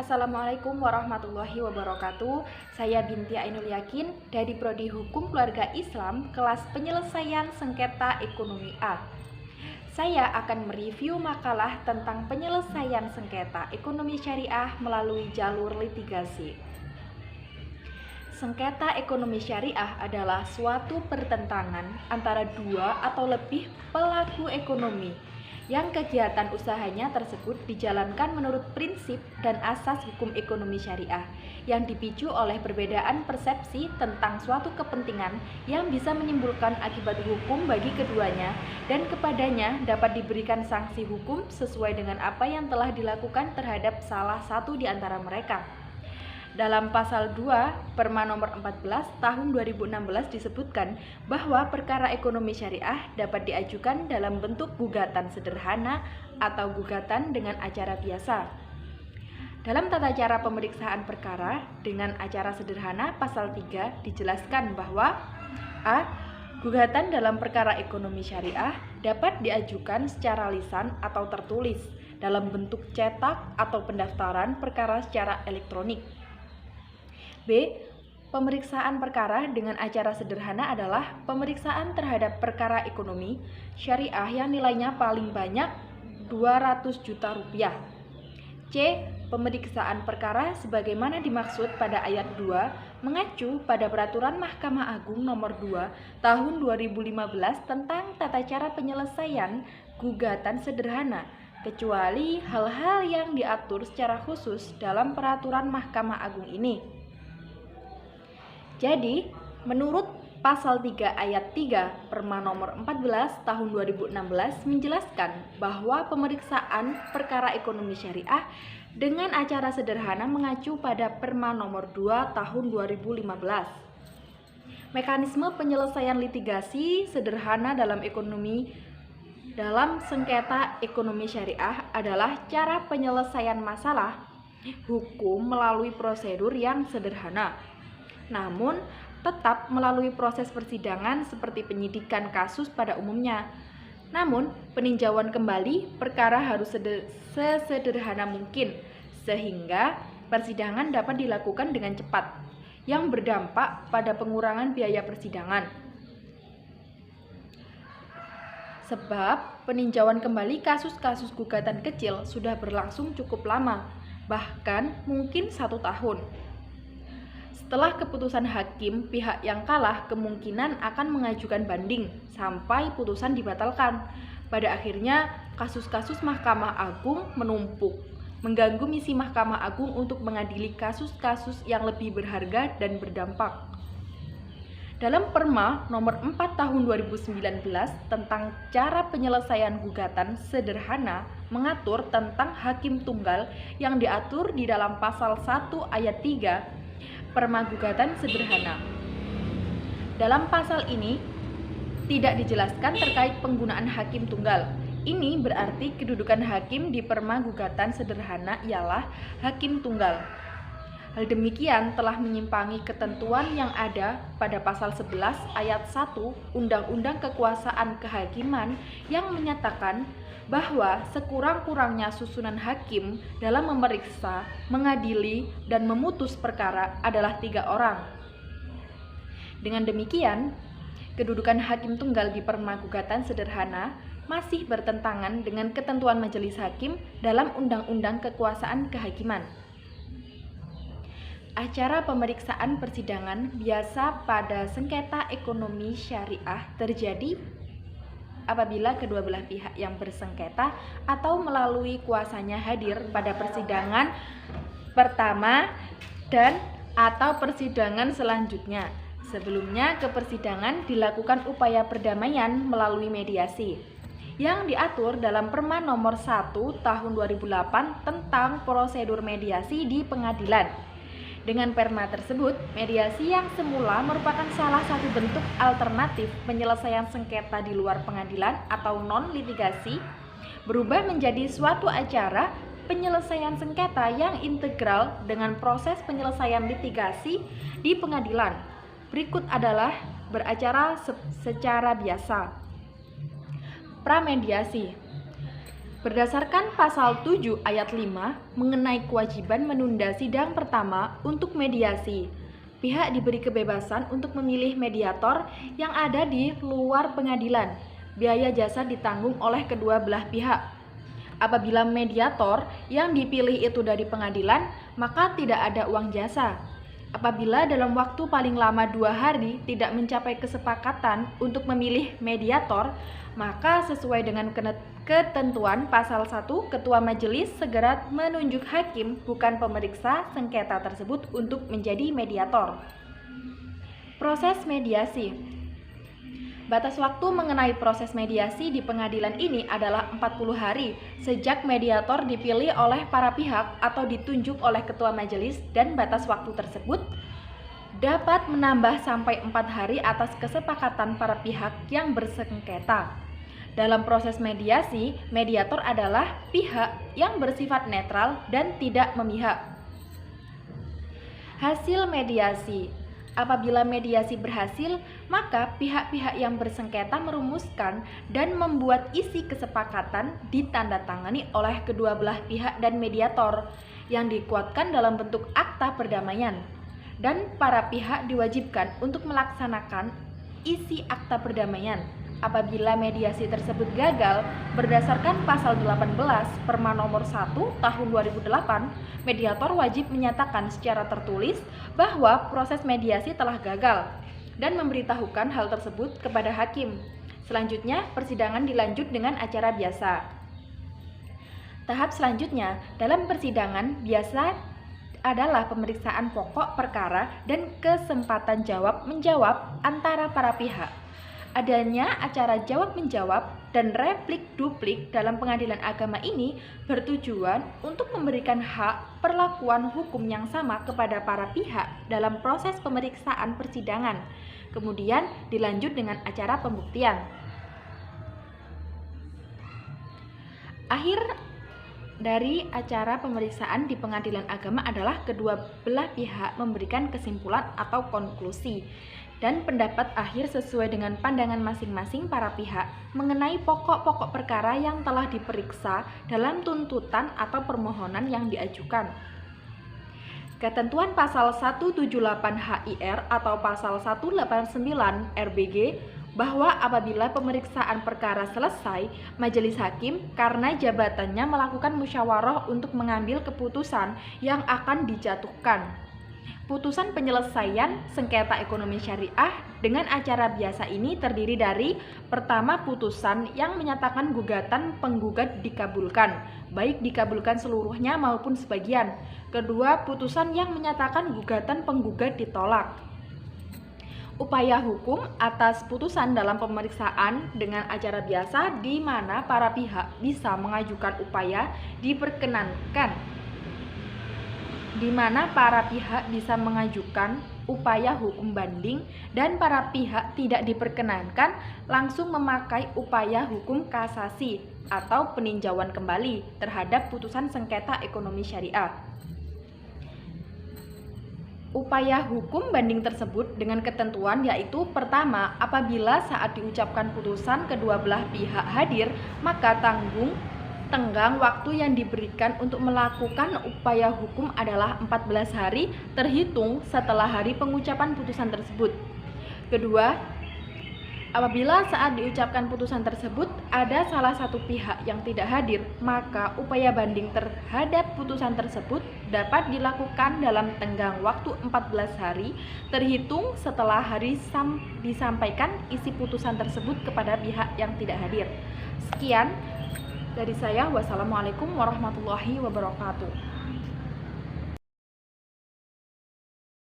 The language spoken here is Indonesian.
Assalamualaikum warahmatullahi wabarakatuh. Saya Binti Ainul Yakin dari Prodi Hukum Keluarga Islam, kelas penyelesaian sengketa ekonomi A. Saya akan mereview makalah tentang penyelesaian sengketa ekonomi syariah melalui jalur litigasi. Sengketa ekonomi syariah adalah suatu pertentangan antara dua atau lebih pelaku ekonomi yang kegiatan usahanya tersebut dijalankan menurut prinsip dan asas hukum ekonomi syariah yang dipicu oleh perbedaan persepsi tentang suatu kepentingan yang bisa menimbulkan akibat hukum bagi keduanya dan kepadanya dapat diberikan sanksi hukum sesuai dengan apa yang telah dilakukan terhadap salah satu di antara mereka. Dalam pasal 2 Perma nomor 14 tahun 2016 disebutkan bahwa perkara ekonomi syariah dapat diajukan dalam bentuk gugatan sederhana atau gugatan dengan acara biasa. Dalam tata cara pemeriksaan perkara dengan acara sederhana pasal 3 dijelaskan bahwa A. Gugatan dalam perkara ekonomi syariah dapat diajukan secara lisan atau tertulis dalam bentuk cetak atau pendaftaran perkara secara elektronik. B. Pemeriksaan perkara dengan acara sederhana adalah pemeriksaan terhadap perkara ekonomi syariah yang nilainya paling banyak 200 juta rupiah. C. Pemeriksaan perkara sebagaimana dimaksud pada ayat 2 mengacu pada Peraturan Mahkamah Agung nomor 2 tahun 2015 tentang tata cara penyelesaian gugatan sederhana, kecuali hal-hal yang diatur secara khusus dalam Peraturan Mahkamah Agung ini. Jadi, menurut pasal 3 ayat 3 Perma nomor 14 tahun 2016 menjelaskan bahwa pemeriksaan perkara ekonomi syariah dengan acara sederhana mengacu pada Perma nomor 2 tahun 2015. Mekanisme penyelesaian litigasi sederhana dalam sengketa ekonomi syariah adalah cara penyelesaian masalah hukum melalui prosedur yang sederhana, namun tetap melalui proses persidangan seperti penyidikan kasus pada umumnya. Namun, peninjauan kembali perkara harus sesederhana mungkin sehingga persidangan dapat dilakukan dengan cepat yang berdampak pada pengurangan biaya persidangan. Sebab peninjauan kembali kasus-kasus gugatan kecil sudah berlangsung cukup lama, bahkan mungkin 1 tahun. Setelah keputusan hakim, pihak yang kalah kemungkinan akan mengajukan banding sampai putusan dibatalkan. Pada akhirnya, kasus-kasus Mahkamah Agung menumpuk, mengganggu misi Mahkamah Agung untuk mengadili kasus-kasus yang lebih berharga dan berdampak. Dalam Perma nomor 4 tahun 2019 tentang cara penyelesaian gugatan sederhana mengatur tentang hakim tunggal yang diatur di dalam pasal 1 ayat 3 Perma gugatan sederhana. Dalam pasal ini tidak dijelaskan terkait penggunaan hakim tunggal. Ini berarti kedudukan hakim di Perma gugatan sederhana ialah hakim tunggal. Hal demikian telah menyimpangi ketentuan yang ada pada pasal 11 ayat 1 Undang-Undang Kekuasaan Kehakiman yang menyatakan bahwa sekurang-kurangnya susunan hakim dalam memeriksa, mengadili, dan memutus perkara adalah 3 orang. Dengan demikian, kedudukan hakim tunggal di Perma gugatan sederhana masih bertentangan dengan ketentuan majelis hakim dalam Undang-Undang Kekuasaan Kehakiman. Acara pemeriksaan persidangan biasa pada sengketa ekonomi syariah terjadi apabila kedua belah pihak yang bersengketa atau melalui kuasanya hadir pada persidangan pertama dan atau persidangan selanjutnya. Sebelumnya ke persidangan dilakukan upaya perdamaian melalui mediasi yang diatur dalam Perma nomor 1 tahun 2008 tentang prosedur mediasi di pengadilan. Dengan perma tersebut, mediasi yang semula merupakan salah satu bentuk alternatif penyelesaian sengketa di luar pengadilan atau non-litigasi, berubah menjadi suatu acara penyelesaian sengketa yang integral dengan proses penyelesaian litigasi di pengadilan. Berikut adalah beracara secara biasa. Pramediasi. Berdasarkan pasal 7 ayat 5 mengenai kewajiban menunda sidang pertama untuk mediasi, pihak diberi kebebasan untuk memilih mediator yang ada di luar pengadilan. Biaya jasa ditanggung oleh kedua belah pihak. Apabila mediator yang dipilih itu dari pengadilan, maka tidak ada uang jasa. Apabila dalam waktu paling lama 2 hari tidak mencapai kesepakatan untuk memilih mediator, maka sesuai dengan ketentuan pasal 1, ketua majelis segera menunjuk hakim bukan pemeriksa sengketa tersebut untuk menjadi mediator. Proses mediasi. Batas waktu mengenai proses mediasi di pengadilan ini adalah 40 hari sejak mediator dipilih oleh para pihak atau ditunjuk oleh ketua majelis, dan batas waktu tersebut dapat menambah sampai 4 hari atas kesepakatan para pihak yang bersengketa. Dalam proses mediasi, mediator adalah pihak yang bersifat netral dan tidak memihak. Hasil mediasi. Apabila mediasi berhasil, maka pihak-pihak yang bersengketa merumuskan dan membuat isi kesepakatan ditandatangani oleh kedua belah pihak dan mediator yang dikuatkan dalam bentuk akta perdamaian. Dan para pihak diwajibkan untuk melaksanakan isi akta perdamaian. Apabila mediasi tersebut gagal, berdasarkan pasal 18 Perma nomor 1 tahun 2008, mediator wajib menyatakan secara tertulis bahwa proses mediasi telah gagal dan memberitahukan hal tersebut kepada hakim. Selanjutnya, persidangan dilanjut dengan acara biasa. Tahap selanjutnya dalam persidangan biasa adalah pemeriksaan pokok perkara dan kesempatan jawab-menjawab antara para pihak. Adanya acara jawab-menjawab dan replik-duplik dalam pengadilan agama ini bertujuan untuk memberikan hak perlakuan hukum yang sama kepada para pihak dalam proses pemeriksaan persidangan. Kemudian dilanjut dengan acara pembuktian. Akhir dari acara pemeriksaan di pengadilan agama adalah kedua belah pihak memberikan kesimpulan atau konklusi dan pendapat akhir sesuai dengan pandangan masing-masing para pihak mengenai pokok-pokok perkara yang telah diperiksa dalam tuntutan atau permohonan yang diajukan. Ketentuan pasal 178 HIR atau pasal 189 RBG bahwa apabila pemeriksaan perkara selesai, majelis hakim karena jabatannya melakukan musyawarah untuk mengambil keputusan yang akan dijatuhkan. Putusan penyelesaian sengketa ekonomi syariah dengan acara biasa ini terdiri dari: pertama, putusan yang menyatakan gugatan penggugat dikabulkan, baik dikabulkan seluruhnya maupun sebagian. Kedua, putusan yang menyatakan gugatan penggugat ditolak. Upaya hukum atas putusan dalam pemeriksaan dengan acara biasa di mana para pihak bisa mengajukan upaya diperkenankan. Di mana para pihak bisa mengajukan upaya hukum banding dan para pihak tidak diperkenankan langsung memakai upaya hukum kasasi atau peninjauan kembali terhadap putusan sengketa ekonomi syariah. Upaya hukum banding tersebut dengan ketentuan yaitu: pertama, apabila saat diucapkan putusan kedua belah pihak hadir, maka tenggang waktu yang diberikan untuk melakukan upaya hukum adalah 14 hari terhitung setelah hari pengucapan putusan tersebut. Kedua, apabila saat diucapkan putusan tersebut ada salah satu pihak yang tidak hadir, maka upaya banding terhadap putusan tersebut dapat dilakukan dalam tenggang waktu 14 hari terhitung setelah hari disampaikan isi putusan tersebut kepada pihak yang tidak hadir. Sekian dari saya. Wassalamualaikum warahmatullahi wabarakatuh.